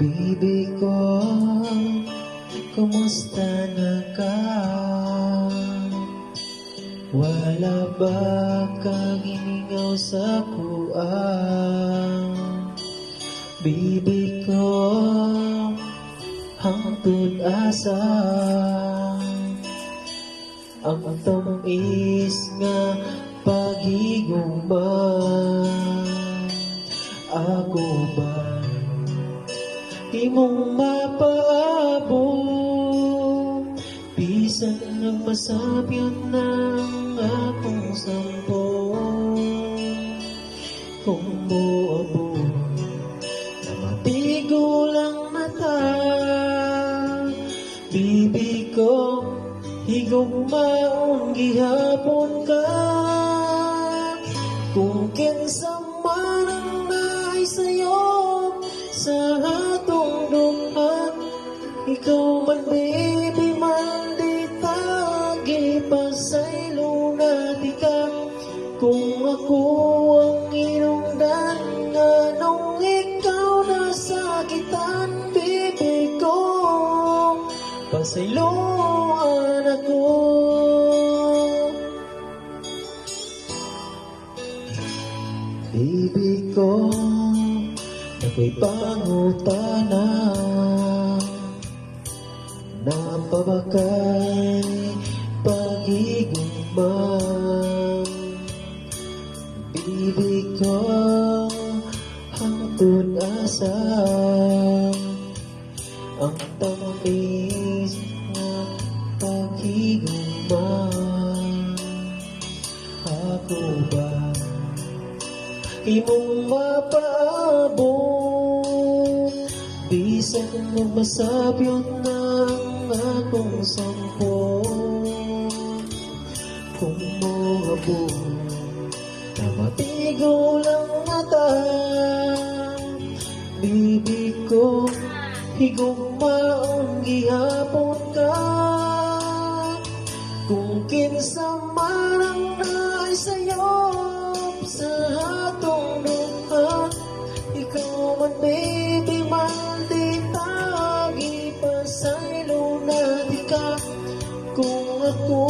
Bibi ko, kumusta na ka? Wala ba kang hiningaw sa kuang? Bibi ko, hangtod asa ang tamis nga paghigugman. Ako ba imong mapaabot? Bisan ang masapyot ng akong sampo. Kung moabot na matigo lang mata, bibi ko, higugmaon gihapon ka. Kung kinsa man ang naay sa'yo sa atong duman, ikaw man baby man di tagi pasaylo na di ka. Kung ako ang inungdan, anong ikaw nasakitan, baby ko, pasayloan ako. Baby ko, ako'y pangutana, napabakay pag-igugman. Baby ko, hangtod asa ang tamis na pag-igugman. Ako ba imong mapaabot? Bisan magmasapyot ng akong sampo. Kung moabot na matigo lang mata, bibi ko, higugmaon gihapon ka. Kung kinsa man ang naay sa'yo sa atong duha, ikaw man baby man di tagi pasaylo na di ka. Kung ako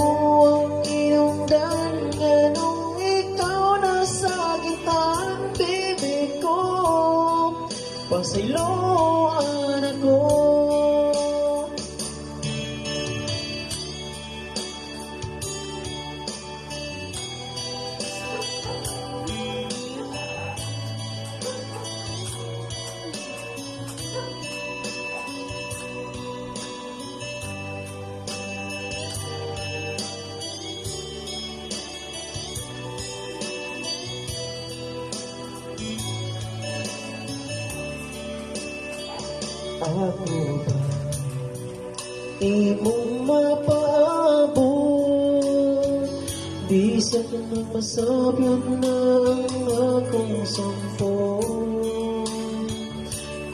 ang iyong anong ikaw nasakitan, baby ko, pasayloan ako. Ako ba imong mapaabot? Bisan ang masapyot ng akong sampo.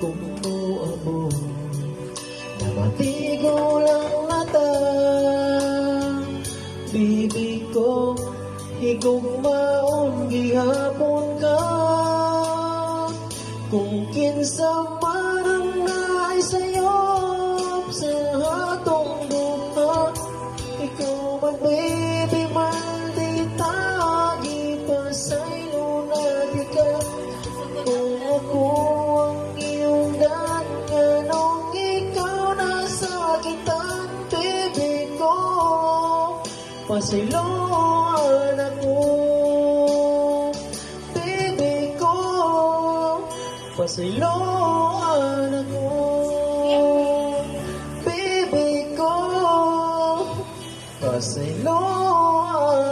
Kung moabot na matigo lang mata, bibi ko, higugmaon gihapon ka. Kung kinsa man ang naay sa'yo sa atong duha, ikaw man baby man di tagi pasaylo na di ka. Kung ako ang iyong anong ikaw nasakitan, baby ko, pasayloan ako. Baby ko, pasayloan ako. Baby ko, pasayloan